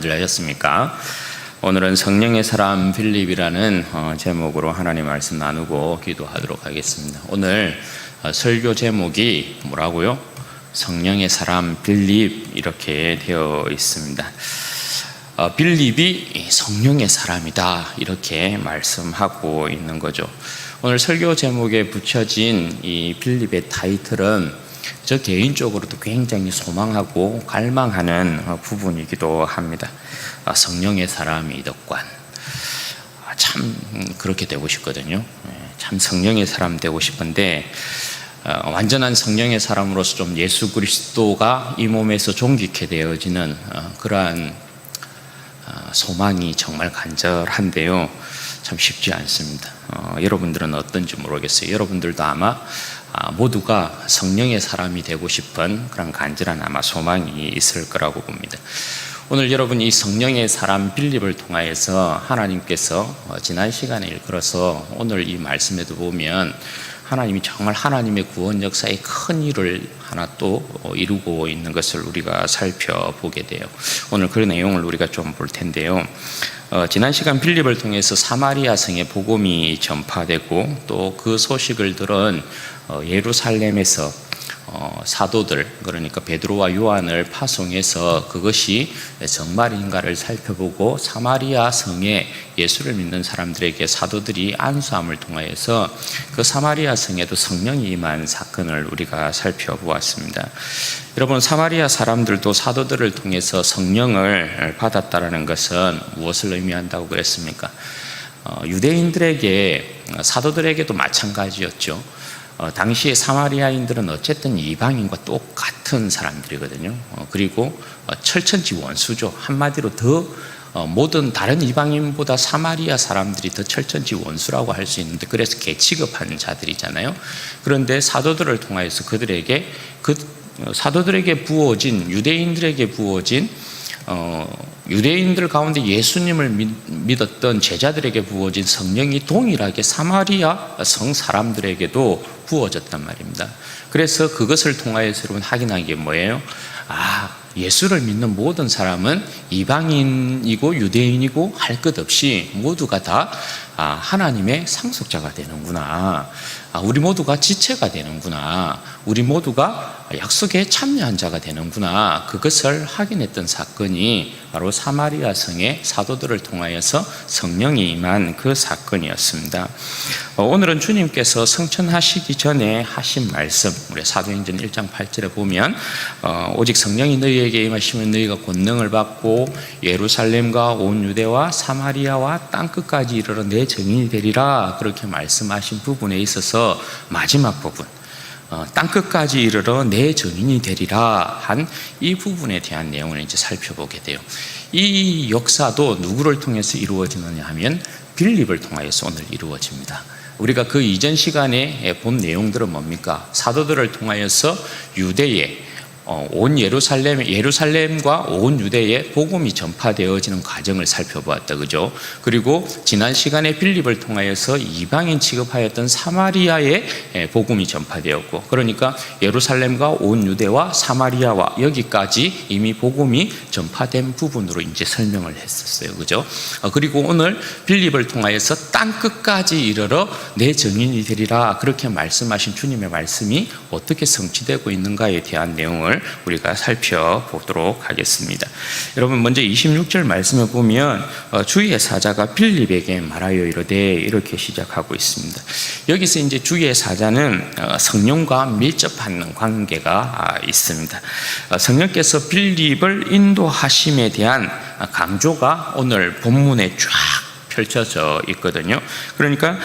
하셨습니까? 오늘은 성령의 사람 빌립이라는 제목으로 하나님 말씀 나누고 기도하도록 하겠습니다. 오늘 설교 제목이 뭐라고요? 성령의 사람 빌립 이렇게 되어 있습니다. 빌립이 성령의 사람이다 이렇게 말씀하고 있는 거죠. 오늘 설교 제목에 붙여진 이 빌립의 타이틀은 저 개인적으로도 굉장히 소망하고 갈망하는 부분이기도 합니다. 성령의 사람이 덕관. 참 그렇게 되고 싶거든요. 참 성령의 사람 되고 싶은데 완전한 성령의 사람으로서 좀 예수 그리스도가 이 몸에서 존귀케 되어지는 그러한 소망이 정말 간절한데요. 참 쉽지 않습니다. 여러분들은 어떤지 모르겠어요. 여러분들도 아마 모두가 성령의 사람이 되고 싶은 그런 간절한 아마 소망이 있을 거라고 봅니다. 오늘 여러분 이 성령의 사람 빌립을 통하여서 하나님께서 지난 시간에 일컬어서 오늘 이 말씀에도 보면 하나님이 정말 하나님의 구원 역사에 큰 일을 하나 또 이루고 있는 것을 우리가 살펴보게 돼요. 오늘 그 내용을 우리가 좀 볼 텐데요. 지난 시간 빌립을 통해서 사마리아 성에 복음이 전파되고 또 그 소식을 들은 예루살렘에서 사도들 그러니까 베드로와 요한을 파송해서 그것이 정말인가를 살펴보고 사마리아 성에 예수를 믿는 사람들에게 사도들이 안수함을 통하여서 그 사마리아 성에도 성령이 임한 사건을 우리가 살펴보았습니다. 여러분 사마리아 사람들도 사도들을 통해서 성령을 받았다라는 것은 무엇을 의미한다고 그랬습니까? 유대인들에게 사도들에게도 마찬가지였죠. 당시에 사마리아인들은 어쨌든 이방인과 똑같은 사람들이거든요. 그리고 철천지 원수죠. 한마디로 더 모든 다른 이방인보다 사마리아 사람들이 더 철천지 원수라고 할 수 있는데 그래서 개취급하는 자들이잖아요. 그런데 사도들을 통하여서 그들에게 사도들에게 부어진 유대인들에게 부어진 유대인들 가운데 예수님을 믿었던 제자들에게 부어진 성령이 동일하게 사마리아 성 사람들에게도 부어졌단 말입니다. 그래서 그것을 통하여서 여러분 확인한 게 뭐예요? 예수를 믿는 모든 사람은 이방인이고 유대인이고 할 것 없이 모두가 다 하나님의 상속자가 되는구나. 우리 모두가 지체가 되는구나. 우리 모두가 약속에 참여한 자가 되는구나. 그것을 확인했던 사건이 바로 사마리아 성의 사도들을 통하여서 성령이 임한 그 사건이었습니다. 오늘은 주님께서 성천하시기 전에 하신 말씀, 우리 사도행전 1장 8절에 보면 오직 성령이 너희에게 임하시면 너희가 권능을 받고 예루살렘과 온 유대와 사마리아와 땅끝까지 이르러 내 증인이 되리라 그렇게 말씀하신 부분에 있어서 마지막 부분 땅끝까지 이르러 내 증인이 되리라 한 이 부분에 대한 내용을 이제 살펴보게 돼요. 이 역사도 누구를 통해서 이루어지느냐 하면 빌립을 통하여서 오늘 이루어집니다. 우리가 그 이전 시간에 본 내용들은 뭡니까? 사도들을 통하여서 유대에 온 예루살렘과 온 유대에 복음이 전파되어지는 과정을 살펴보았다. 그죠? 그리고 지난 시간에 빌립을 통하여서 이방인 취급하였던 사마리아에 복음이 전파되었고 그러니까 예루살렘과 온 유대와 사마리아와 여기까지 이미 복음이 전파된 부분으로 이제 설명을 했었어요. 그죠? 그리고 오늘 빌립을 통하여서 땅끝까지 이르러 내 증인이 되리라 그렇게 말씀하신 주님의 말씀이 어떻게 성취되고 있는가에 대한 내용을 우리가 살펴보도록 하겠습니다. 여러분 먼저 26절 말씀을 보면 주의 사자가 빌립에게 말하여 이르되 이렇게 시작하고 있습니다. 여기서 이제 주의 사자는 성령과 밀접한 관계가 있습니다. 성령께서 빌립을 인도하심에 대한 강조가 오늘 본문에 쫙 펼쳐져 있거든요. 그러니까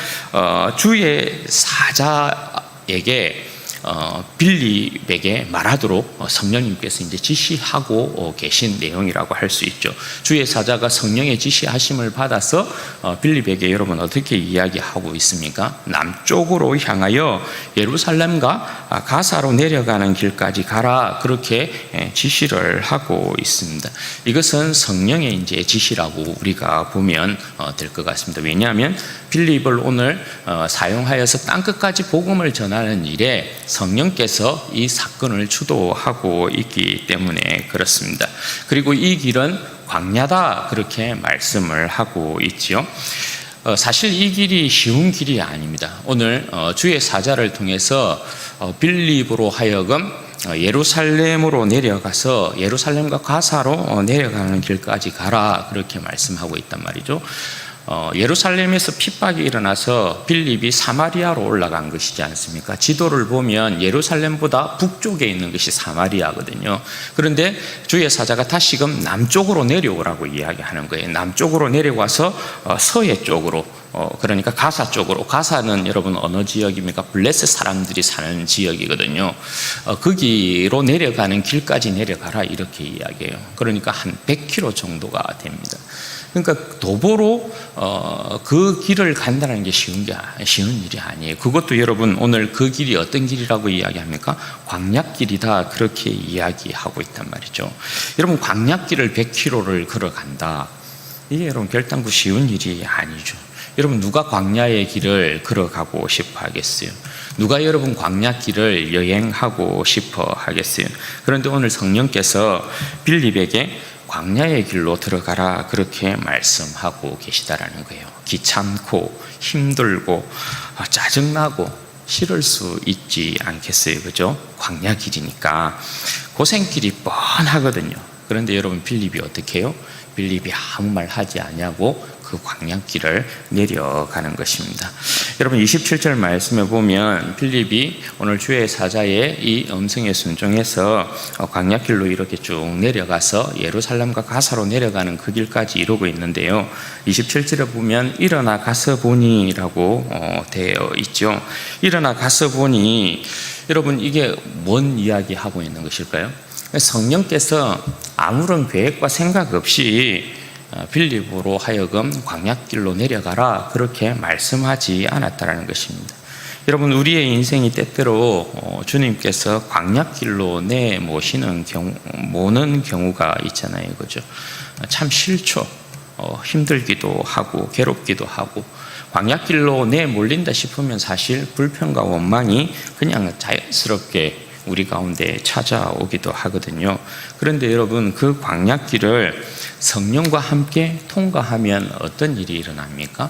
주의 사자에게 빌립에게 말하도록 성령님께서 이제 지시하고 계신 내용이라고 할 수 있죠. 주의 사자가 성령의 지시하심을 받아서 빌립에게 여러분 어떻게 이야기하고 있습니까? 남쪽으로 향하여 예루살렘과 가사로 내려가는 길까지 가라 그렇게 지시를 하고 있습니다. 이것은 성령의 이제 지시라고 우리가 보면 될 것 같습니다. 왜냐하면 빌립을 오늘 사용하여서 땅끝까지 복음을 전하는 일에 성령께서 이 사건을 주도하고 있기 때문에 그렇습니다. 그리고 이 길은 광야다 그렇게 말씀을 하고 있지요. 사실 이 길이 쉬운 길이 아닙니다. 오늘 주의 사자를 통해서 빌립으로 하여금 예루살렘으로 내려가서 예루살렘과 가사로 내려가는 길까지 가라 그렇게 말씀하고 있단 말이죠. 예루살렘에서 핍박이 일어나서 빌립이 사마리아로 올라간 것이지 않습니까? 지도를 보면 예루살렘보다 북쪽에 있는 것이 사마리아거든요. 그런데 주의 사자가 다시금 남쪽으로 내려오라고 이야기하는 거예요. 남쪽으로 내려와서 서해 쪽으로, 그러니까 가사 쪽으로. 가사는 여러분 어느 지역입니까? 블레셋 사람들이 사는 지역이거든요. 거기로 내려가는 길까지 내려가라 이렇게 이야기해요. 그러니까 한 100km 정도가 됩니다. 그러니까 도보로 그 길을 간다는 게 쉬운 일이 아니에요. 그것도 여러분 오늘 그 길이 어떤 길이라고 이야기합니까? 광야길이다 그렇게 이야기하고 있단 말이죠. 여러분 광야길을 100km를 걸어간다. 이게 여러분 결단코 쉬운 일이 아니죠. 여러분 누가 광야의 길을 걸어가고 싶어 하겠어요? 누가 여러분 광야길을 여행하고 싶어 하겠어요? 그런데 오늘 성령께서 빌립에게 광야의 길로 들어가라 그렇게 말씀하고 계시다라는 거예요. 귀찮고 힘들고 짜증나고 싫을 수 있지 않겠어요? 그죠? 광야 길이니까 고생길이 뻔하거든요. 그런데 여러분 빌립이 어떻게 해요? 빌립이 아무 말 하지 않냐고 그 광야길을 내려가는 것입니다. 여러분 27절 말씀에 보면 빌립이 오늘 주의 사자의 이 음성에 순종해서 광야길로 이렇게 쭉 내려가서 예루살렘과 가사로 내려가는 그 길까지 이루고 있는데요. 27절에 보면 일어나 가서 보니라고 되어 있죠. 일어나 가서 보니 여러분 이게 뭔 이야기하고 있는 것일까요? 성령께서 아무런 계획과 생각 없이 빌립으로 하여금 광야길로 내려가라 그렇게 말씀하지 않았다라는 것입니다. 여러분 우리의 인생이 때때로 주님께서 광야길로 내모시는 모는 경우가 있잖아요. 그죠? 참 싫죠. 힘들기도 하고 괴롭기도 하고 광야길로 내몰린다 싶으면 사실 불평과 원망이 그냥 자연스럽게 우리 가운데 찾아오기도 하거든요. 그런데 여러분 그 광야길을 성령과 함께 통과하면 어떤 일이 일어납니까?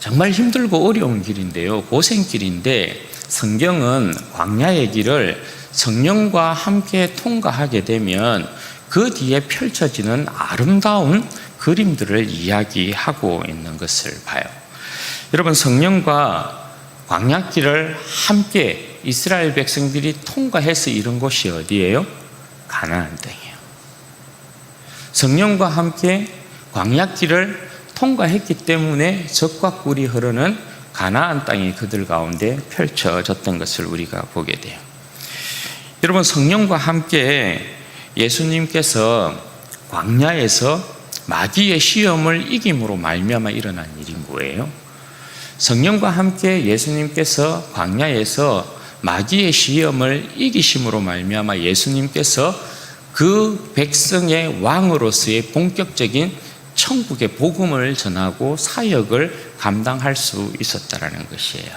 정말 힘들고 어려운 길인데요. 고생길인데 성경은 광야의 길을 성령과 함께 통과하게 되면 그 뒤에 펼쳐지는 아름다운 그림들을 이야기하고 있는 것을 봐요. 여러분 성령과 광야길을 함께 이스라엘 백성들이 통과해서 이룬 곳이 어디예요? 가나안 땅이에요. 성령과 함께 광야길을 통과했기 때문에 젖과 꿀이 흐르는 가나안 땅이 그들 가운데 펼쳐졌던 것을 우리가 보게 돼요. 여러분 성령과 함께 예수님께서 광야에서 마귀의 시험을 이김으로 말미암아 일어난 일인 거예요. 성령과 함께 예수님께서 광야에서 마귀의 시험을 이기심으로 말미암아 예수님께서 그 백성의 왕으로서의 본격적인 천국의 복음을 전하고 사역을 감당할 수 있었다라는 것이에요.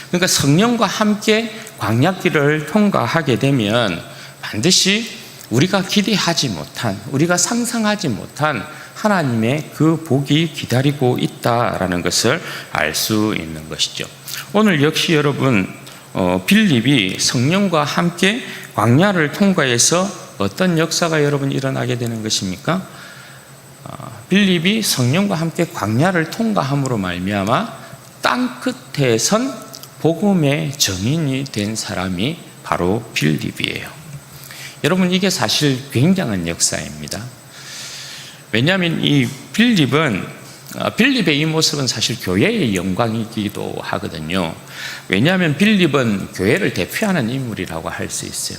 그러니까 성령과 함께 광야길을 통과하게 되면 반드시 우리가 기대하지 못한, 우리가 상상하지 못한 하나님의 그 복이 기다리고 있다라는 것을 알 수 있는 것이죠. 오늘 역시 여러분 빌립이 성령과 함께 광야를 통과해서 어떤 역사가 여러분 일어나게 되는 것입니까? 빌립이 성령과 함께 광야를 통과함으로 말미암아 땅 끝에 선 복음의 증인이 된 사람이 바로 빌립이에요. 여러분 이게 사실 굉장한 역사입니다. 왜냐하면 이 빌립의 이 모습은 사실 교회의 영광이기도 하거든요. 왜냐하면 빌립은 교회를 대표하는 인물이라고 할 수 있어요.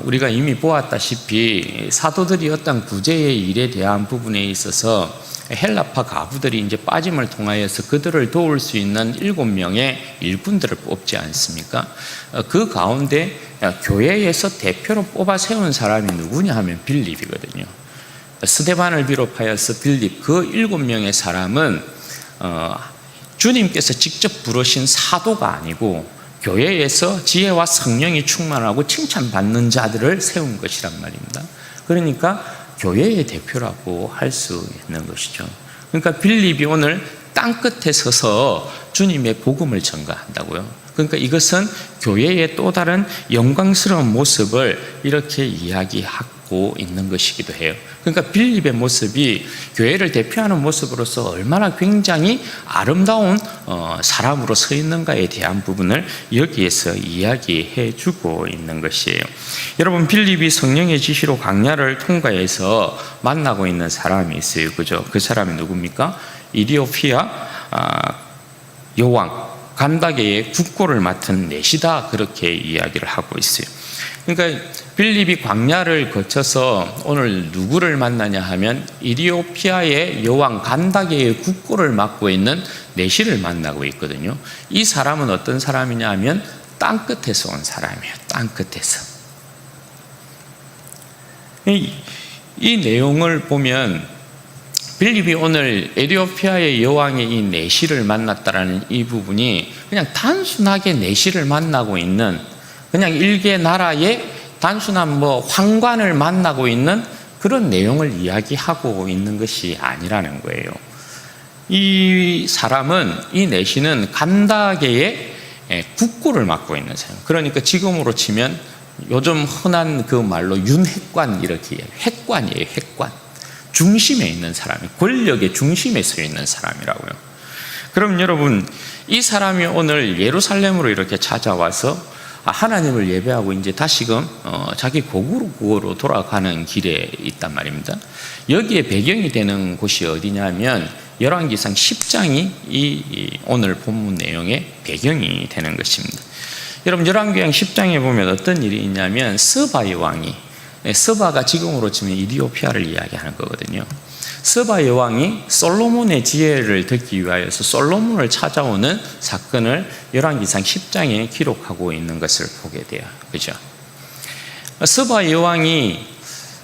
우리가 이미 보았다시피 사도들이 어떤 구제의 일에 대한 부분에 있어서 헬라파 가부들이 이제 빠짐을 통하여서 그들을 도울 수 있는 7명의 일꾼들을 뽑지 않습니까? 그 가운데 교회에서 대표로 뽑아 세운 사람이 누구냐 하면 빌립이거든요. 스데반을 비롯하여서 빌립 그 7명의 사람은 주님께서 직접 부르신 사도가 아니고 교회에서 지혜와 성령이 충만하고 칭찬받는 자들을 세운 것이란 말입니다. 그러니까 교회의 대표라고 할 수 있는 것이죠. 그러니까 빌립이 오늘 땅끝에 서서 주님의 복음을 전가한다고요. 그러니까 이것은 교회의 또 다른 영광스러운 모습을 이렇게 이야기하고 있는 것이기도 해요. 그러니까 빌립의 모습이 교회를 대표하는 모습으로서 얼마나 굉장히 아름다운 사람으로 서 있는가에 대한 부분을 여기에서 이야기해 주고 있는 것이에요. 여러분, 빌립이 성령의 지시로 광야를 통과해서 만나고 있는 사람이 있어요. 그죠? 그 사람이 누굽니까? 이디오피아 여왕 간다게의 국고를 맡은 넷이다, 그렇게 이야기를 하고 있어요. 그러니까 빌립이 광야를 거쳐서 오늘 누구를 만나냐 하면 이디오피아의 여왕 간다게의 국고를 맡고 있는 넷이를 만나고 있거든요. 이 사람은 어떤 사람이냐 하면 땅끝에서 온 사람이에요. 땅끝에서. 이 내용을 보면 빌립이 오늘 에티오피아의 여왕의 이 내시를 만났다라는 이 부분이 그냥 단순하게 내시를 만나고 있는, 그냥 일개 나라의 단순한 황관을 만나고 있는 그런 내용을 이야기하고 있는 것이 아니라는 거예요. 이 사람은, 이 내시는 간다게의 국고를 맡고 있는 사람. 그러니까 지금으로 치면 요즘 흔한 그 말로 윤핵관, 이렇게 핵관이에요. 핵관. 중심에 있는 사람이, 권력의 중심에 서 있는 사람이라고요. 그럼 여러분, 이 사람이 오늘 예루살렘으로 이렇게 찾아와서 하나님을 예배하고 이제 다시금 자기 고국으로 돌아가는 길에 있단 말입니다. 여기에 배경이 되는 곳이 어디냐면 열왕기상 10장이 이 오늘 본문 내용의 배경이 되는 것입니다. 여러분, 열왕기상 10장에 보면 어떤 일이 있냐면 스바의 왕이, 스바가 지금으로 치면 이디오피아를 이야기하는 거거든요. 스바의 왕이 솔로몬의 지혜를 듣기 위하여서 솔로몬을 찾아오는 사건을 열왕기상 10장에 기록하고 있는 것을 보게 돼요. 그죠? 스바의 왕이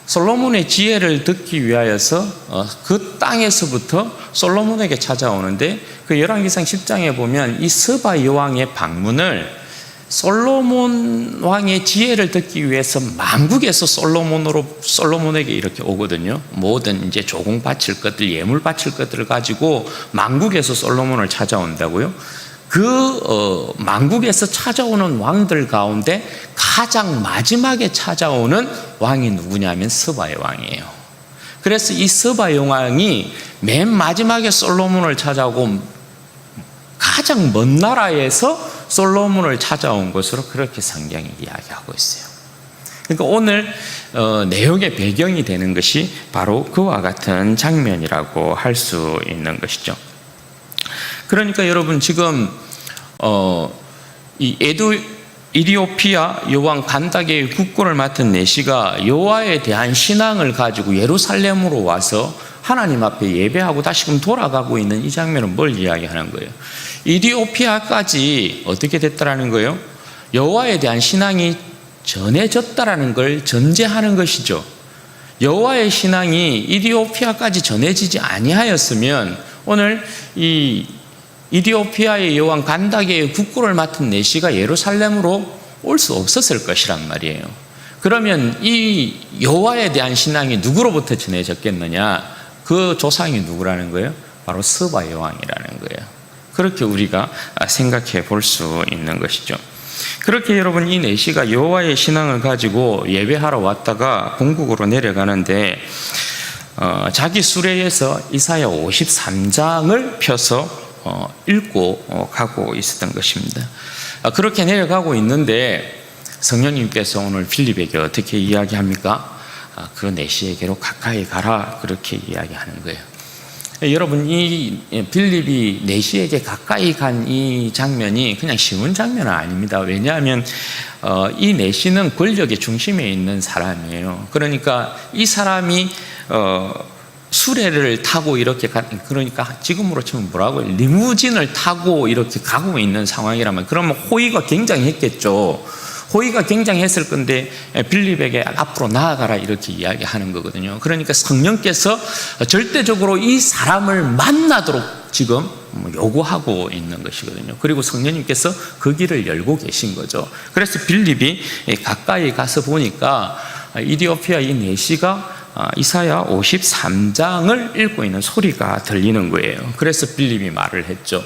솔로몬의 지혜를 듣기 위하여서 그 땅에서부터 솔로몬에게 찾아오는데, 그 열왕기상 10장에 보면 이 스바의 왕의 방문을 솔로몬 왕의 지혜를 듣기 위해서 만국에서 솔로몬에게 이렇게 오거든요. 모든 이제 조공 바칠 것들, 예물 바칠 것들을 가지고 만국에서 솔로몬을 찾아온다고요. 그 만국에서 찾아오는 왕들 가운데 가장 마지막에 찾아오는 왕이 누구냐면 스바의 왕이에요. 그래서 이 스바의 왕이 맨 마지막에 솔로몬을 찾아오고 가장 먼 나라에서 솔로몬을 찾아온 것으로 그렇게 성경이 이야기하고 있어요. 그러니까 오늘 내용의 배경이 되는 것이 바로 그와 같은 장면이라고 할 수 있는 것이죠. 그러니까 여러분, 지금 이 이디오피아 여왕 간다게의 국고를 맡은 내시가 여호와에 대한 신앙을 가지고 예루살렘으로 와서 하나님 앞에 예배하고 다시금 돌아가고 있는 이 장면은 뭘 이야기하는 거예요? 이디오피아까지 어떻게 됐다라는 거예요? 여호와에 대한 신앙이 전해졌다라는 걸 전제하는 것이죠. 여호와의 신앙이 이디오피아까지 전해지지 아니하였으면 오늘 이 이디오피아의 여왕 간다게의 국고를 맡은 내시가 예루살렘으로 올 수 없었을 것이란 말이에요. 그러면 이 여호와에 대한 신앙이 누구로부터 전해졌겠느냐? 그 조상이 누구라는 거예요? 바로 스바 여왕이라는 거예요. 그렇게 우리가 생각해 볼 수 있는 것이죠. 그렇게 여러분, 이 내시가 여호와의 신앙을 가지고 예배하러 왔다가 본국으로 내려가는데 자기 수레에서 이사야 53장을 펴서 읽고 가고 있었던 것입니다. 그렇게 내려가고 있는데 성령님께서 오늘 빌립에게 어떻게 이야기합니까? 그 내시에게로 가까이 가라, 그렇게 이야기하는 거예요. 여러분, 이 빌립이 내시에게 가까이 간 이 장면이 그냥 쉬운 장면은 아닙니다. 왜냐하면 이 내시는 권력의 중심에 있는 사람이에요. 그러니까 이 사람이 수레를 타고 이렇게 그러니까 지금으로 치면 뭐라고요? 리무진을 타고 이렇게 가고 있는 상황이라면 그러면 호의가 굉장히 했겠죠. 호의가 굉장했을 건데 빌립에게 앞으로 나아가라, 이렇게 이야기하는 거거든요. 그러니까 성령께서 절대적으로 이 사람을 만나도록 지금 요구하고 있는 것이거든요. 그리고 성령님께서 그 길을 열고 계신 거죠. 그래서 빌립이 가까이 가서 보니까 이디오피아 이 내시가 이사야 53장을 읽고 있는 소리가 들리는 거예요. 그래서 빌립이 말을 했죠.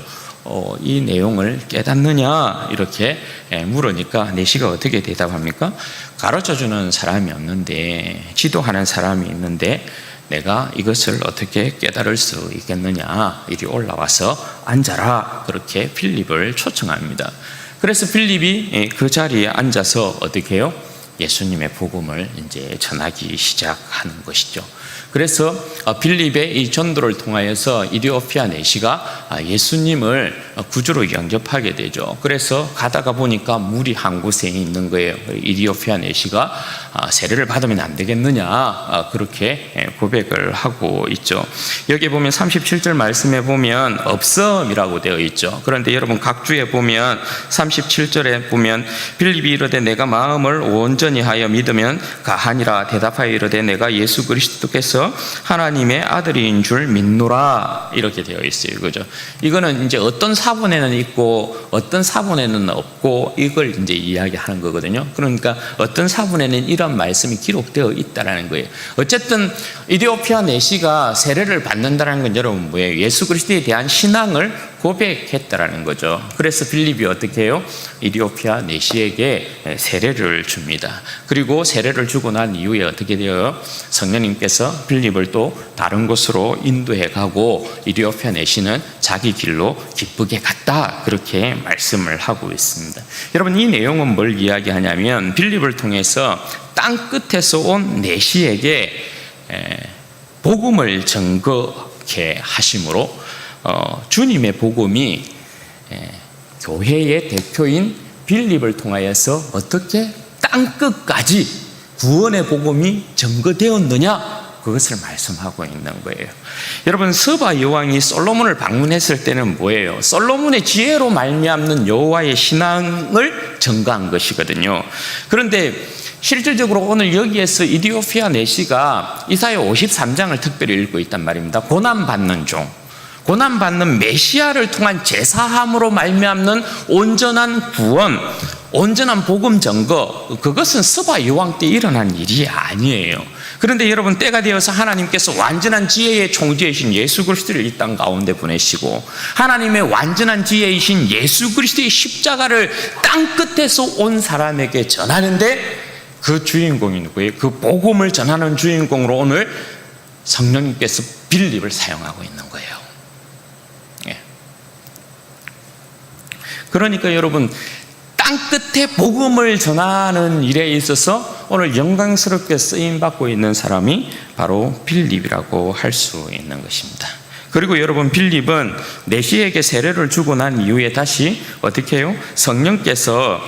이 내용을 깨닫느냐 이렇게 물으니까 내시가 어떻게 대답합니까? 가르쳐주는 사람이 없는데, 지도하는 사람이 있는데 내가 이것을 어떻게 깨달을 수 있겠느냐, 이리 올라와서 앉아라, 그렇게 빌립을 초청합니다. 그래서 빌립이 그 자리에 앉아서 어떻게 해요? 예수님의 복음을 이제 전하기 시작하는 것이죠. 그래서 빌립의 이 전도를 통하여서 이디오피아 내시가 예수님을 구주로 영접하게 되죠. 그래서 가다가 보니까 물이 한 곳에 있는 거예요. 이디오피아 내시가 세례를 받으면 안 되겠느냐, 그렇게 고백을 하고 있죠. 여기 보면 37절 말씀에 보면 없음이라고 되어 있죠. 그런데 여러분 각주에 보면 37절에 보면 빌립이 이르되 내가 마음을 온전히 하여 믿으면 가하니라. 대답하여 이르되 내가 예수 그리스도께서 하나님의 아들인 줄 믿노라, 이렇게 되어 있어요. 그죠? 이거는 이제 어떤 사본에는 있고 어떤 사본에는 없고, 이걸 이제 이야기하는 거거든요. 그러니까 어떤 사본에는 이런 말씀이 기록되어 있다라는 거예요. 어쨌든 이디오피아 내시가 세례를 받는다는 건 여러분 뭐예요? 예수 그리스도에 대한 신앙을 고백했다라는 거죠. 그래서 빌립이 어떻게 해요? 이디오피아 내시에게 세례를 줍니다. 그리고 세례를 주고 난 이후에 어떻게 되어요? 성령님께서 빌립을 또 다른 곳으로 인도해 가고 이디오피아 내시는 자기 길로 기쁘게 갔다, 그렇게 말씀을 하고 있습니다. 여러분 이 내용은 뭘 이야기하냐면 빌립을 통해서 땅 끝에서 온 내시에게 복음을 전거케 하심으로 주님의 복음이 교회의 대표인 빌립을 통하여서 어떻게 땅끝까지 구원의 복음이 전거되었느냐, 그것을 말씀하고 있는 거예요. 여러분 서바 여왕이 솔로몬을 방문했을 때는 뭐예요? 솔로몬의 지혜로 말미암는 여호와의 신앙을 전가한 것이거든요. 그런데 실질적으로 오늘 여기에서 이디오피아 내시가 이사야 53장을 특별히 읽고 있단 말입니다. 고난받는 종, 고난받는 메시아를 통한 제사함으로 말미암는 온전한 구원, 온전한 복음 전거, 그것은 서바 여왕 때 일어난 일이 아니에요. 그런데 여러분 때가 되어서 하나님께서 완전한 지혜의 총지이신 예수 그리스도를 이 땅 가운데 보내시고, 하나님의 완전한 지혜이신 예수 그리스도의 십자가를 땅 끝에서 온 사람에게 전하는데, 그 주인공이 누구예요? 그 복음을 전하는 주인공으로 오늘 성령님께서 빌립을 사용하고 있는 거예요. 그러니까 여러분 땅 끝에 복음을 전하는 일에 있어서 오늘 영광스럽게 쓰임받고 있는 사람이 바로 빌립이라고 할 수 있는 것입니다. 그리고 여러분 빌립은 내시에게 세례를 주고 난 이후에 다시 어떻게 해요? 성령께서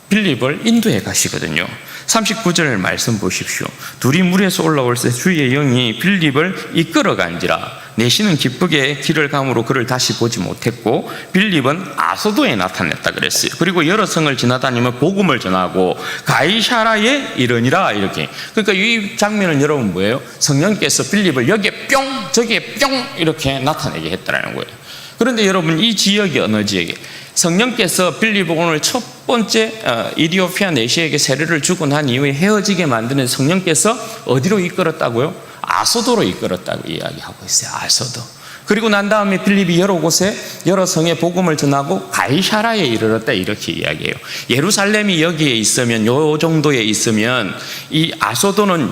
빌립을 인도해 가시거든요. 39절 말씀 보십시오. 둘이 물에서 올라올 때 주의 영이 빌립을 이끌어간지라. 내시는 기쁘게 길을 감으로 그를 다시 보지 못했고 빌립은 아소도에 나타났다 그랬어요. 그리고 여러 성을 지나다니며 복음을 전하고 가이사라에 이르니라, 이렇게. 그러니까 이 장면은 여러분 뭐예요? 성령께서 빌립을 여기에 뿅 저기에 뿅 이렇게 나타내게 했다라는 거예요. 그런데 여러분 이 지역이 어느 지역이에요? 성령께서 빌립을 오늘 첫 번째 이디오피아 내시에게 세례를 주고 난 이후에 헤어지게 만드는 성령께서 어디로 이끌었다고요? 아소도로 이끌었다고 이야기하고 있어요. 아소도. 그리고 난 다음에 빌립이 여러 곳에 여러 성에 복음을 전하고 가이사라에 이르렀다, 이렇게 이야기해요. 예루살렘이 여기에 있으면, 요 정도에 있으면 이 아소도는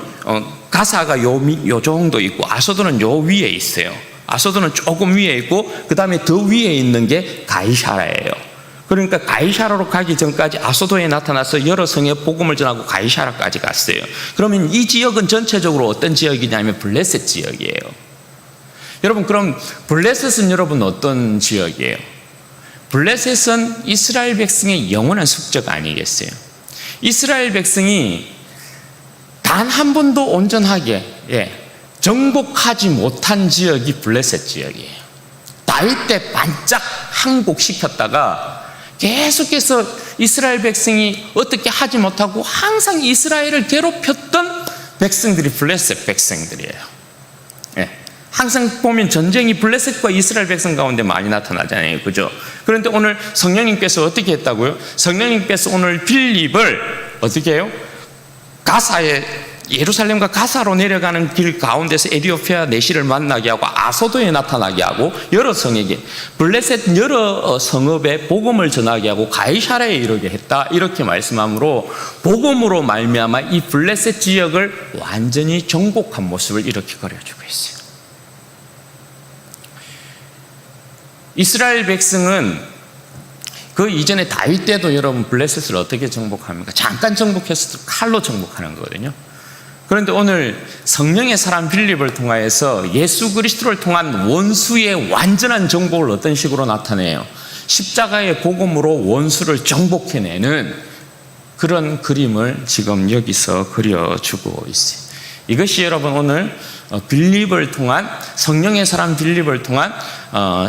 가사가 요 정도 있고 아소도는 요 위에 있어요. 아소도는 조금 위에 있고 그 다음에 더 위에 있는 게 가이사라예요. 그러니까 가이사라로 가기 전까지 아소도에 나타나서 여러 성에 복음을 전하고 가이사라까지 갔어요. 그러면 이 지역은 전체적으로 어떤 지역이냐면 블레셋 지역이에요. 여러분 그럼 블레셋은 여러분 어떤 지역이에요? 블레셋은 이스라엘 백성의 영원한 숙제가 아니겠어요? 이스라엘 백성이 단 한 번도 온전하게 정복하지 못한 지역이 블레셋 지역이에요. 다윗 때 반짝 항복시켰다가 계속해서 이스라엘 백성이 어떻게 하지 못하고 항상 이스라엘을 괴롭혔던 백성들이 블레셋 백성들이에요. 항상 보면 전쟁이 블레셋과 이스라엘 백성 가운데 많이 나타나잖아요. 그죠? 그런데 오늘 성령님께서 어떻게 했다고요? 성령님께서 오늘 빌립을 어떻게 해요? 가사에 예루살렘과 가사로 내려가는 길 가운데서 에디오피아 내시를 만나게 하고 아소도에 나타나게 하고 여러 성에게 블레셋 여러 성읍에 복음을 전하게 하고 가이사랴에 이르게 했다. 이렇게 말씀하므로 복음으로 말미암아 이 블레셋 지역을 완전히 정복한 모습을 이렇게 그려주고 있어요. 이스라엘 백성은 그 이전에 다윗 때도 여러분 블레셋을 어떻게 정복합니까? 잠깐 정복해서 칼로 정복하는 거거든요. 그런데 오늘 성령의 사람 빌립을 통하여서 예수 그리스도를 통한 원수의 완전한 정복을 어떤 식으로 나타내요? 십자가의 복음으로 원수를 정복해내는 그런 그림을 지금 여기서 그려주고 있어요. 이것이 여러분 오늘 빌립을 통한 성령의 사람 빌립을 통한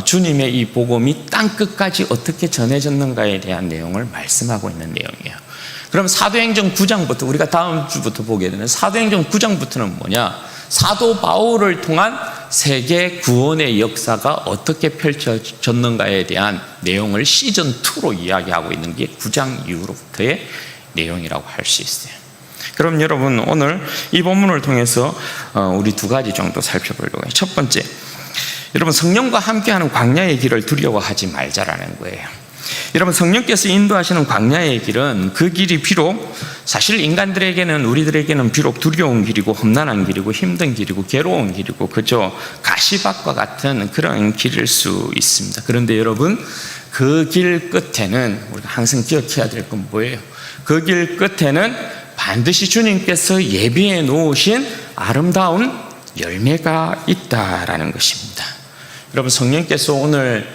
주님의 이 복음이 땅끝까지 어떻게 전해졌는가에 대한 내용을 말씀하고 있는 내용이에요. 그럼 사도행전 9장부터 우리가 다음 주부터 보게 되는 사도행전 9장부터는 뭐냐? 사도 바울을 통한 세계 구원의 역사가 어떻게 펼쳐졌는가에 대한 내용을 시즌2로 이야기하고 있는 게 9장 이후로부터의 내용이라고 할 수 있어요. 그럼 여러분 오늘 이 본문을 통해서 우리 두 가지 정도 살펴보려고 해요. 첫 번째, 여러분 성령과 함께하는 광야의 길을 두려워하지 말자라는 거예요. 여러분 성령께서 인도하시는 광야의 길은 그 길이 비록 사실 인간들에게는 우리들에게는 비록 두려운 길이고 험난한 길이고 힘든 길이고 괴로운 길이고 그저 가시밭과 같은 그런 길일 수 있습니다. 그런데 여러분 그 길 끝에는 우리가 항상 기억해야 될 건 뭐예요? 그 길 끝에는 반드시 주님께서 예비해 놓으신 아름다운 열매가 있다라는 것입니다. 여러분 성령께서 오늘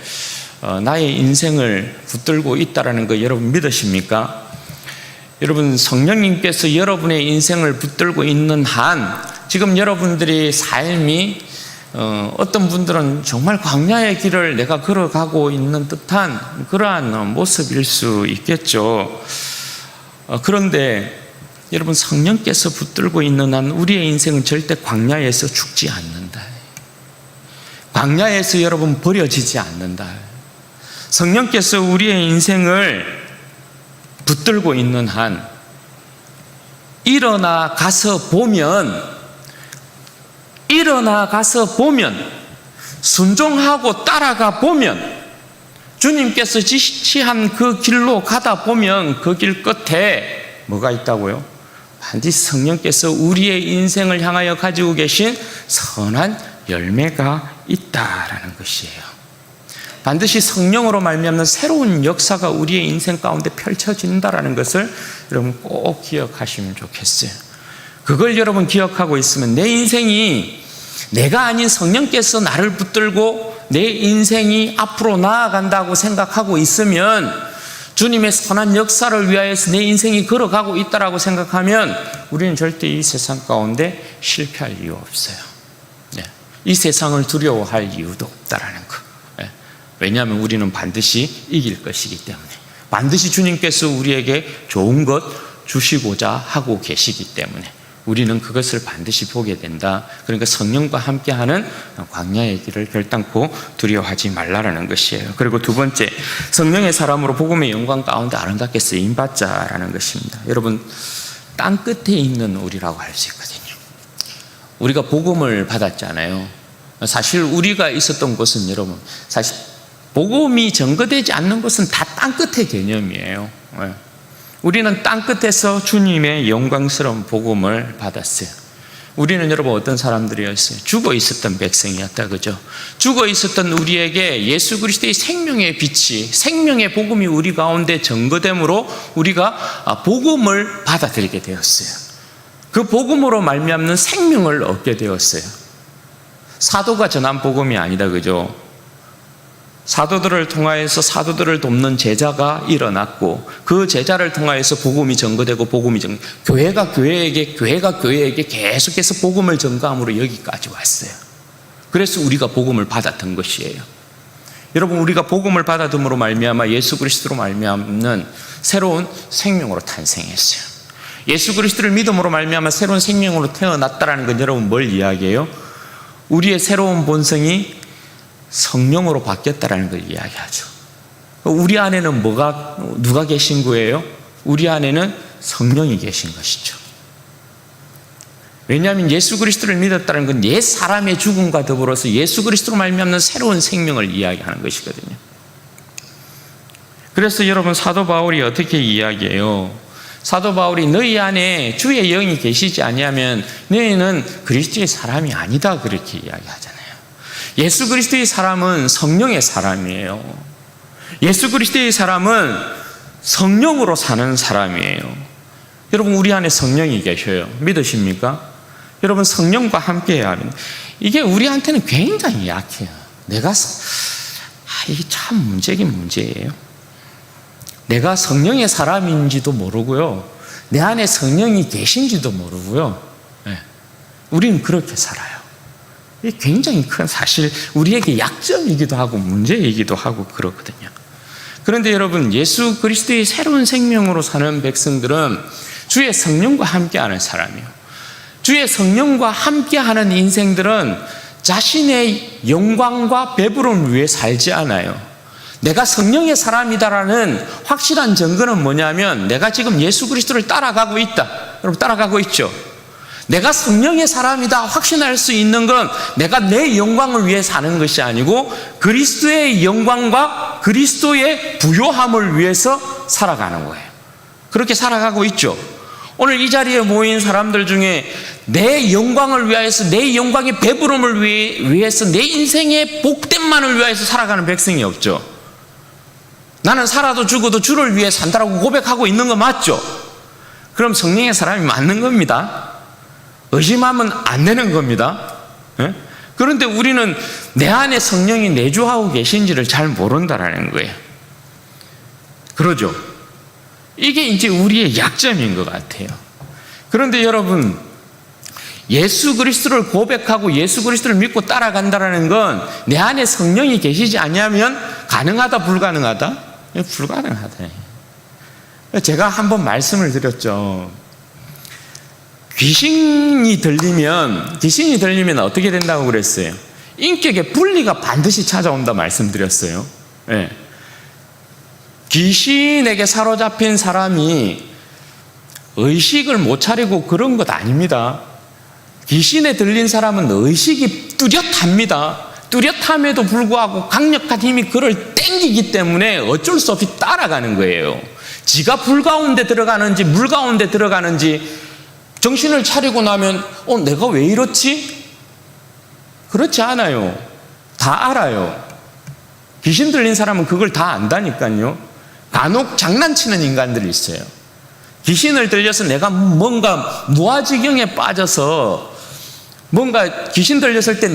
나의 인생을 붙들고 있다라는 거 여러분 믿으십니까? 여러분 성령님께서 여러분의 인생을 붙들고 있는 한 지금 여러분들이 삶이 어떤 분들은 정말 광야의 길을 내가 걸어가고 있는 듯한 그러한 모습일 수 있겠죠. 그런데 여러분 성령께서 붙들고 있는 한 우리의 인생은 절대 광야에서 죽지 않는다. 광야에서 여러분 버려지지 않는다. 성령께서 우리의 인생을 붙들고 있는 한 일어나 가서 보면 순종하고 따라가 보면 주님께서 지시한 그 길로 가다 보면 그 길 끝에 뭐가 있다고요? 반드시 성령께서 우리의 인생을 향하여 가지고 계신 선한 열매가 있다라는 것이에요. 반드시 성령으로 말미암는 새로운 역사가 우리의 인생 가운데 펼쳐진다라는 것을 여러분 꼭 기억하시면 좋겠어요. 그걸 여러분 기억하고 있으면 내 인생이 내가 아닌 성령께서 나를 붙들고 내 인생이 앞으로 나아간다고 생각하고 있으면 주님의 선한 역사를 위하여서 내 인생이 걸어가고 있다라고 생각하면 우리는 절대 이 세상 가운데 실패할 이유 없어요. 이 세상을 두려워할 이유도 없다라는 것. 왜냐하면 우리는 반드시 이길 것이기 때문에 반드시 주님께서 우리에게 좋은 것 주시고자 하고 계시기 때문에 우리는 그것을 반드시 보게 된다. 그러니까 성령과 함께하는 광야의 길을 결단코 두려워하지 말라라는 것이에요. 그리고 두 번째, 성령의 사람으로 복음의 영광 가운데 아름답게 쓰임받자라는 것입니다. 여러분 땅 끝에 있는 우리라고 할 수 있거든요. 우리가 복음을 받았잖아요. 사실 우리가 있었던 곳은 여러분 사실 복음이 전거되지 않는 것은 다 땅끝의 개념이에요. 우리는 땅끝에서 주님의 영광스러운 복음을 받았어요. 우리는 여러분 어떤 사람들이었어요? 죽어 있었던 백성이었다, 그죠? 죽어 있었던 우리에게 예수 그리스도의 생명의 빛이, 생명의 복음이 우리 가운데 전거됨으로 우리가 복음을 받아들이게 되었어요. 그 복음으로 말미암는 생명을 얻게 되었어요. 사도가 전한 복음이 아니다, 그죠? 사도들을 통하여서 사도들을 돕는 제자가 일어났고 그 제자를 통하여서 복음이 전거되고 교회가 교회에게 계속해서 복음을 전거함으로 여기까지 왔어요. 그래서 우리가 복음을 받았던 것이에요. 여러분 우리가 복음을 받아둠으로 말미암아 예수 그리스도로 말미암는 새로운 생명으로 탄생했어요. 예수 그리스도를 믿음으로 말미암아 새로운 생명으로 태어났다라는 건 여러분 뭘 이야기해요? 우리의 새로운 본성이 성령으로 바뀌었다라는 걸 이야기하죠. 우리 안에는 누가 계신 거예요? 우리 안에는 성령이 계신 것이죠. 왜냐하면 예수 그리스도를 믿었다는 건 옛 사람의 죽음과 더불어서 예수 그리스도로 말미암는 새로운 생명을 이야기하는 것이거든요. 그래서 여러분, 사도 바울이 어떻게 이야기해요? 사도 바울이 너희 안에 주의 영이 계시지 아니하면 너희는 그리스도의 사람이 아니다, 그렇게 이야기하잖아요. 예수 그리스도의 사람은 성령의 사람이에요. 예수 그리스도의 사람은 성령으로 사는 사람이에요. 여러분, 우리 안에 성령이 계셔요. 믿으십니까? 여러분, 성령과 함께해야 합니다. 이게 우리한테는 굉장히 약해요. 이게 참 문제긴 문제예요. 내가 성령의 사람인지도 모르고요, 내 안에 성령이 계신지도 모르고요. 네. 우리는 그렇게 살아요. 이게 굉장히 큰 사실, 우리에게 약점이기도 하고 문제이기도 하고 그렇거든요. 그런데 여러분, 예수 그리스도의 새로운 생명으로 사는 백성들은 주의 성령과 함께하는 사람이에요. 주의 성령과 함께하는 인생들은 자신의 영광과 배부름을 위해 살지 않아요. 내가 성령의 사람이다라는 확실한 증거는 뭐냐면, 내가 지금 예수 그리스도를 따라가고 있다. 여러분, 따라가고 있죠? 내가 성령의 사람이다 확신할 수 있는 건 내가 내 영광을 위해 사는 것이 아니고 그리스도의 영광과 그리스도의 부요함을 위해서 살아가는 거예요. 그렇게 살아가고 있죠. 오늘 이 자리에 모인 사람들 중에 내 영광을 위하여서, 내 영광의 배부름을 위해서, 내 인생의 복됨만을 위하여서 살아가는 백성이 없죠. 나는 살아도 죽어도 주를 위해 산다라고 고백하고 있는 거 맞죠? 그럼 성령의 사람이 맞는 겁니다. 의심하면 안 되는 겁니다. 네? 그런데 우리는 내 안에 성령이 내주하고 계신지를 잘 모른다라는 거예요. 그러죠? 이게 이제 우리의 약점인 것 같아요. 그런데 여러분, 예수 그리스도를 고백하고 예수 그리스도를 믿고 따라간다라는 건 내 안에 성령이 계시지 않냐면 가능하다, 불가능하다? 불가능하다. 제가 한번 말씀을 드렸죠. 귀신이 들리면 어떻게 된다고 그랬어요? 인격의 분리가 반드시 찾아온다 말씀드렸어요. 네. 귀신에게 사로잡힌 사람이 의식을 못 차리고 그런 것 아닙니다. 귀신에 들린 사람은 의식이 뚜렷합니다. 뚜렷함에도 불구하고 강력한 힘이 그를 땡기기 때문에 어쩔 수 없이 따라가는 거예요. 지가 불 가운데 들어가는지 물 가운데 들어가는지 정신을 차리고 나면 내가 왜 이렇지? 그렇지 않아요. 다 알아요. 귀신 들린 사람은 그걸 다 안다니까요. 간혹 장난치는 인간들이 있어요. 귀신을 들려서 내가 뭔가 무아지경에 빠져서 뭔가 귀신 들렸을 때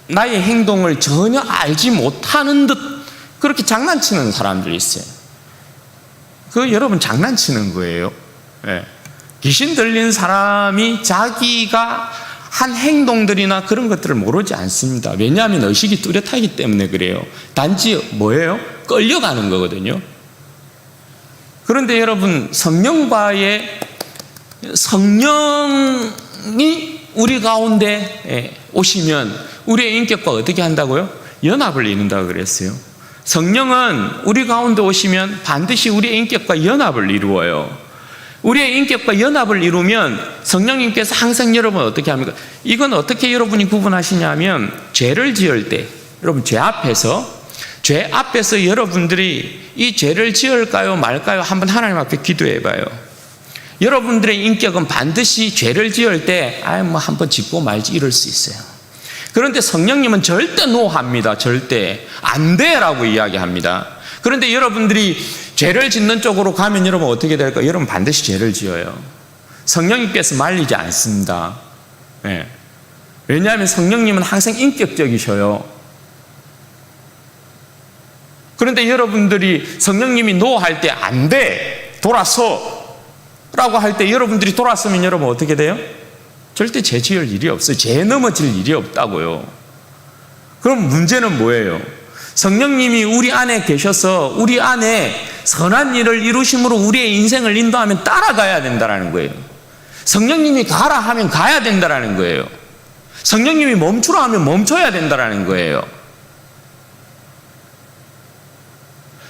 나의 행동을 전혀 알지 못하는 듯 그렇게 장난치는 사람들이 있어요. 그거 여러분 장난치는 거예요. 네. 귀신 들린 사람이 자기가 한 행동들이나 그런 것들을 모르지 않습니다. 왜냐하면 의식이 뚜렷하기 때문에 그래요. 단지 뭐예요? 끌려가는 거거든요. 그런데 여러분, 성령이 우리 가운데 오시면 우리의 인격과 어떻게 한다고요? 연합을 이룬다고 그랬어요. 성령은 우리 가운데 오시면 반드시 우리의 인격과 연합을 이루어요. 우리의 인격과 연합을 이루면 성령님께서 항상 여러분 어떻게 합니까? 이건 어떻게 여러분이 구분하시냐면, 죄를 지을 때 여러분 죄 앞에서 여러분들이 이 죄를 지을까요 말까요 한번 하나님 앞에 기도해 봐요. 여러분들의 인격은 반드시 죄를 지을 때 한번 짓고 말지 이럴 수 있어요. 그런데 성령님은 절대 노합니다. 절대 안 돼라고 이야기합니다. 그런데 여러분들이 죄를 짓는 쪽으로 가면 여러분 어떻게 될까요? 여러분 반드시 죄를 지어요. 성령님께서 말리지 않습니다. 네. 왜냐하면 성령님은 항상 인격적이셔요. 그런데 여러분들이 성령님이 노할 때 안 돼, 돌아서 라고 할 때 여러분들이 돌아서면 여러분 어떻게 돼요? 절대 죄 지을 일이 없어요. 죄 넘어질 일이 없다고요. 그럼 문제는 뭐예요? 성령님이 우리 안에 계셔서 우리 안에 선한 일을 이루심으로 우리의 인생을 인도하면 따라가야 된다는 거예요. 성령님이 가라 하면 가야 된다는 거예요. 성령님이 멈추라 하면 멈춰야 된다는 거예요.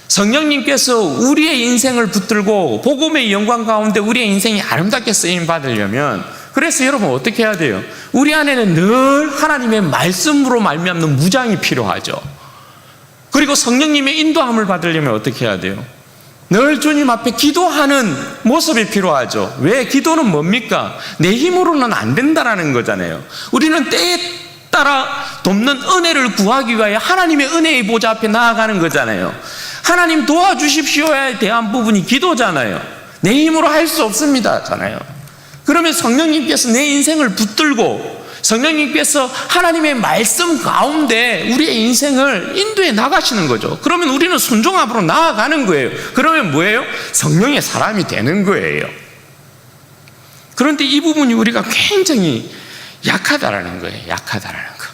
성령님께서 우리의 인생을 붙들고 복음의 영광 가운데 우리의 인생이 아름답게 쓰임 받으려면 그래서 여러분 어떻게 해야 돼요? 우리 안에는 늘 하나님의 말씀으로 말미암는 무장이 필요하죠. 그리고 성령님의 인도함을 받으려면 어떻게 해야 돼요? 늘 주님 앞에 기도하는 모습이 필요하죠. 왜? 기도는 뭡니까? 내 힘으로는 안 된다라는 거잖아요. 우리는 때에 따라 돕는 은혜를 구하기 위하여 하나님의 은혜의 보좌 앞에 나아가는 거잖아요. 하나님 도와주십시오에 대한 부분이 기도잖아요. 내 힘으로 할 수 없습니다잖아요. 그러면 성령님께서 내 인생을 붙들고 성령님께서 하나님의 말씀 가운데 우리의 인생을 인도해 나가시는 거죠. 그러면 우리는 순종함으로 나아가는 거예요. 그러면 뭐예요? 성령의 사람이 되는 거예요. 그런데 이 부분이 우리가 굉장히 약하다라는 거예요. 약하다라는 거.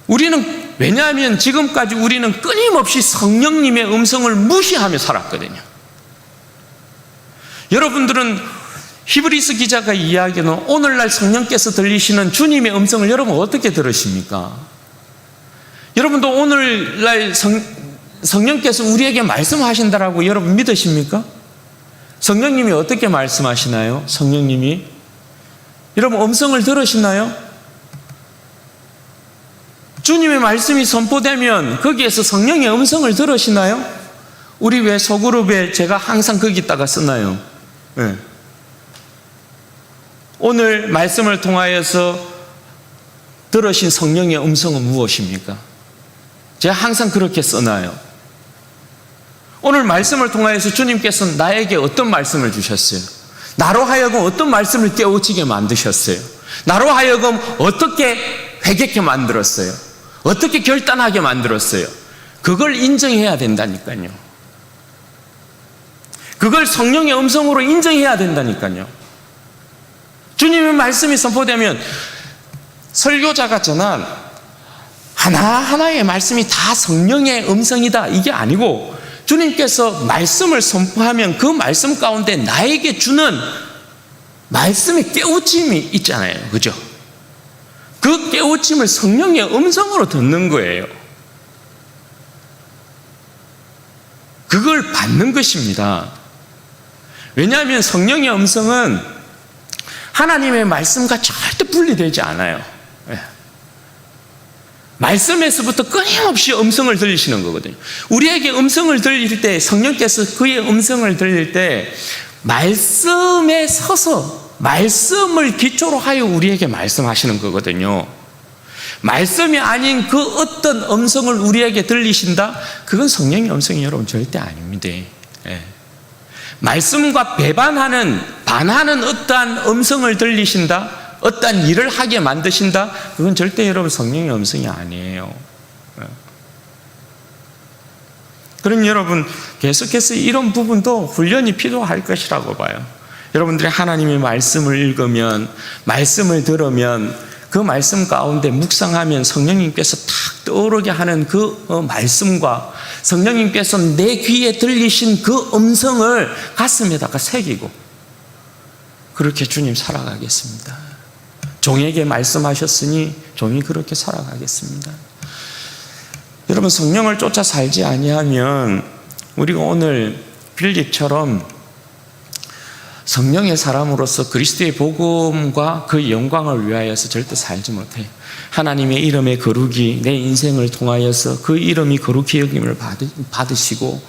우리는 왜냐하면 지금까지 우리는 끊임없이 성령님의 음성을 무시하며 살았거든요. 여러분들은 히브리서 기자가 이야기하는 오늘날 성령께서 들리시는 주님의 음성을 여러분 어떻게 들으십니까? 여러분도 오늘날 성령께서 우리에게 말씀하신다라고 여러분 믿으십니까? 성령님이 어떻게 말씀하시나요? 성령님이 여러분 음성을 들으시나요? 주님의 말씀이 선포되면 거기에서 성령의 음성을 들으시나요? 우리 왜 소그룹에 제가 항상 거기다가 쓰나요? 네. 오늘 말씀을 통하여서 들으신 성령의 음성은 무엇입니까? 제가 항상 그렇게 써놔요. 오늘 말씀을 통하여서 주님께서 나에게 어떤 말씀을 주셨어요? 나로 하여금 어떤 말씀을 깨우치게 만드셨어요? 나로 하여금 어떻게 회개케 만들었어요? 어떻게 결단하게 만들었어요? 그걸 인정해야 된다니까요. 그걸 성령의 음성으로 인정해야 된다니까요. 주님의 말씀이 선포되면 설교자가 전한 하나하나의 말씀이 다 성령의 음성이다 이게 아니고 주님께서 말씀을 선포하면 그 말씀 가운데 나에게 주는 말씀의 깨우침이 있잖아요. 그죠? 그 깨우침을 성령의 음성으로 듣는 거예요. 그걸 받는 것입니다. 왜냐하면 성령의 음성은 하나님의 말씀과 절대 분리되지 않아요. 말씀에서부터 끊임없이 음성을 들리시는 거거든요. 우리에게 음성을 들릴 때 성령께서 그의 음성을 들릴 때 말씀에 서서 말씀을 기초로 하여 우리에게 말씀하시는 거거든요. 말씀이 아닌 그 어떤 음성을 우리에게 들리신다? 그건 성령의 음성이 여러분 절대 아닙니다. 말씀과 반하는 어떠한 음성을 들리신다? 어떠한 일을 하게 만드신다? 그건 절대 여러분 성령의 음성이 아니에요. 그럼 여러분 계속해서 이런 부분도 훈련이 필요할 것이라고 봐요. 여러분들이 하나님의 말씀을 읽으면, 말씀을 들으면 그 말씀 가운데 묵상하면 성령님께서 탁 떠오르게 하는 그 말씀과 성령님께서 내 귀에 들리신 그 음성을 가슴에다가 새기고 그렇게 주님 살아가겠습니다. 종에게 말씀하셨으니 종이 그렇게 살아가겠습니다. 여러분 성령을 쫓아 살지 아니하면 우리가 오늘 빌립처럼 성령의 사람으로서 그리스도의 복음과 그 영광을 위하여서 절대 살지 못해요. 하나님의 이름의 거룩이 내 인생을 통하여서 그 이름이 거룩히 여김을 받으시고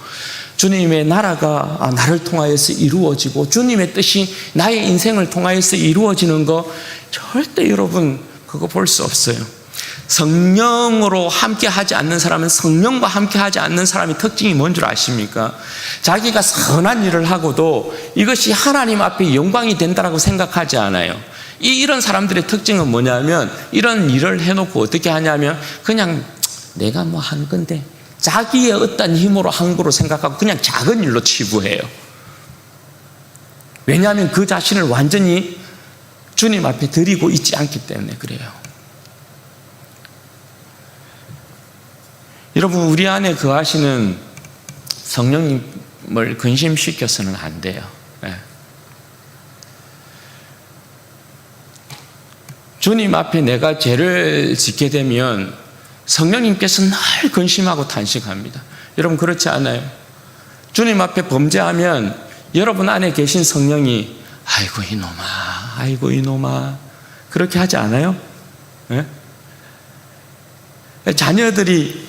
주님의 나라가 나를 통하여서 이루어지고 주님의 뜻이 나의 인생을 통하여서 이루어지는 거 절대 여러분 그거 볼 수 없어요. 성령으로 함께 하지 않는 사람은 성령과 함께 하지 않는 사람의 특징이 뭔 줄 아십니까? 자기가 선한 일을 하고도 이것이 하나님 앞에 영광이 된다라고 생각하지 않아요. 이런 사람들의 특징은 뭐냐면 이런 일을 해놓고 어떻게 하냐면 그냥 내가 뭐 한 건데 자기의 어떤 힘으로 한 거로 생각하고 그냥 작은 일로 치부해요. 왜냐하면 그 자신을 완전히 주님 앞에 드리고 있지 않기 때문에 그래요. 여러분 우리 안에 거하시는 성령님을 근심시켜서는 안 돼요. 주님 앞에 내가 죄를 짓게 되면 성령님께서 늘 근심하고 탄식합니다. 여러분 그렇지 않아요? 주님 앞에 범죄하면 여러분 안에 계신 성령이 아이고 이놈아, 아이고 이놈아 그렇게 하지 않아요? 네? 자녀들이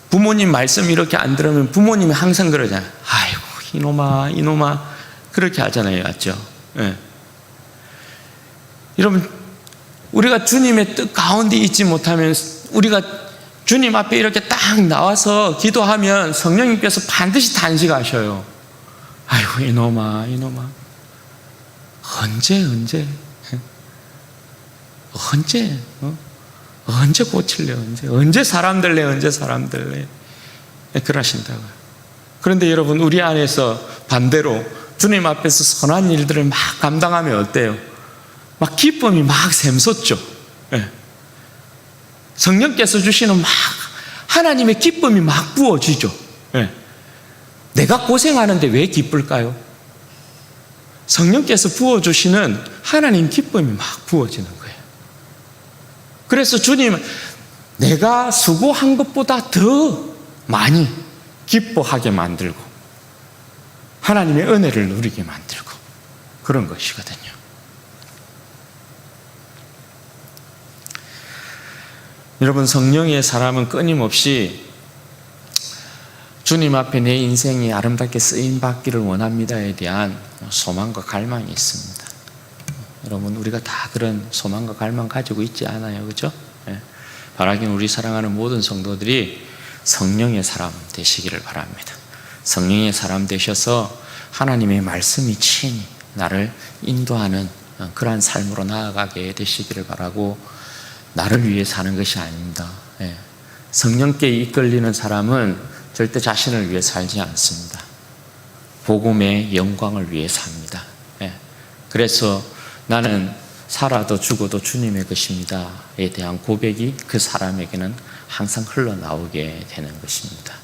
부모님 말씀 이렇게 안 들으면 부모님이 항상 그러잖아요. 아이고 이놈아 이놈아 그렇게 하잖아요. 맞죠? 네. 여러분 우리가 주님의 뜻 가운데 있지 못하면 우리가 주님 앞에 이렇게 딱 나와서 기도하면 성령님께서 반드시 단식하셔요. 아이고 이놈아 이놈아 언제 언제 고칠래 언제 사람 될래 그러신다고요. 그런데 여러분 우리 안에서 반대로 주님 앞에서 선한 일들을 막 감당하면 어때요? 막 기쁨이 막 샘솟죠. 성령께서 주시는 막 하나님의 기쁨이 막 부어지죠. 내가 고생하는데 왜 기쁠까요? 성령께서 부어주시는 하나님 기쁨이 막 부어지는 거예요. 그래서 주님은 내가 수고한 것보다 더 많이 기뻐하게 만들고 하나님의 은혜를 누리게 만들고 그런 것이거든요. 여러분 성령의 사람은 끊임없이 주님 앞에 내 인생이 아름답게 쓰임받기를 원합니다에 대한 소망과 갈망이 있습니다. 여러분 우리가 다 그런 소망과 갈망 가지고 있지 않아요? 그렇죠? 바라기는 우리 사랑하는 모든 성도들이 성령의 사람 되시기를 바랍니다. 성령의 사람 되셔서 하나님의 말씀이 친히 나를 인도하는 그러한 삶으로 나아가게 되시기를 바라고 나를 위해 사는 것이 아닙니다. 성령께 이끌리는 사람은 절대 자신을 위해 살지 않습니다. 복음의 영광을 위해 삽니다. 그래서 나는 살아도 죽어도 주님의 것입니다에 대한 고백이 그 사람에게는 항상 흘러나오게 되는 것입니다.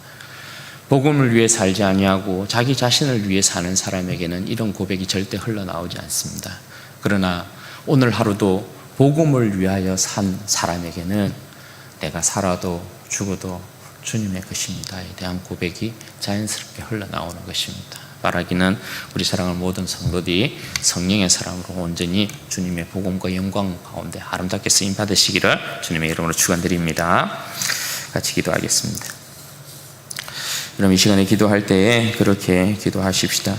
복음을 위해 살지 아니하고 자기 자신을 위해 사는 사람에게는 이런 고백이 절대 흘러나오지 않습니다. 그러나 오늘 하루도 복음을 위하여 산 사람에게는 내가 살아도 죽어도 주님의 것입니다에 대한 고백이 자연스럽게 흘러나오는 것입니다. 바라기는 우리 사랑하는 모든 성도들이 성령의 사람으로 온전히 주님의 복음과 영광 가운데 아름답게 쓰임 받으시기를 주님의 이름으로 축원드립니다. 같이 기도하겠습니다. 여러분 이 시간에 기도할 때에 그렇게 기도하십시다.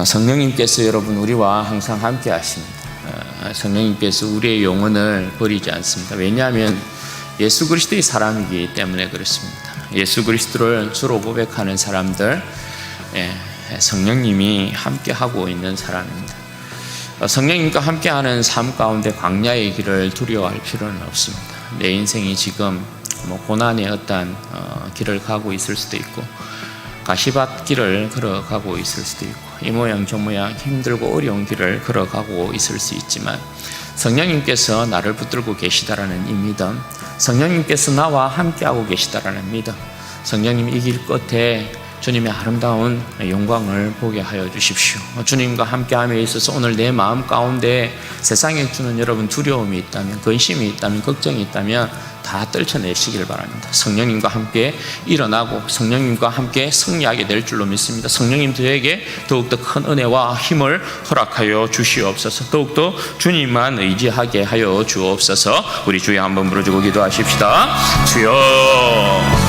성령님께서 여러분 우리와 항상 함께 하십니다. 성령님께서 우리의 영혼을 버리지 않습니다. 왜냐하면 예수 그리스도의 사람이기 때문에 그렇습니다. 예수 그리스도를 주로 고백하는 사람들 성령님이 함께하고 있는 사람입니다. 성령님과 함께하는 삶 가운데 광야의 길을 두려워할 필요는 없습니다. 내 인생이 지금 고난의 어떤 길을 가고 있을 수도 있고 가시밭 길을 걸어가고 있을 수도 있고 이 모양 저 모양 힘들고 어려운 길을 걸어가고 있을 수 있지만 성령님께서 나를 붙들고 계시다라는 이 믿음, 성령님께서 나와 함께하고 계시다라는 믿음, 성령님 이 길 끝에 주님의 아름다운 영광을 보게 하여 주십시오. 주님과 함께함에 있어서 오늘 내 마음 가운데 세상에 주는 여러분 두려움이 있다면, 근심이 있다면, 걱정이 있다면 다 떨쳐내시기를 바랍니다. 성령님과 함께 일어나고 성령님과 함께 승리하게 될 줄로 믿습니다. 성령님 저에게 더욱더 큰 은혜와 힘을 허락하여 주시옵소서. 더욱더 주님만 의지하게 하여 주옵소서. 우리 주여 한번 부르주고 기도하십시다. 주여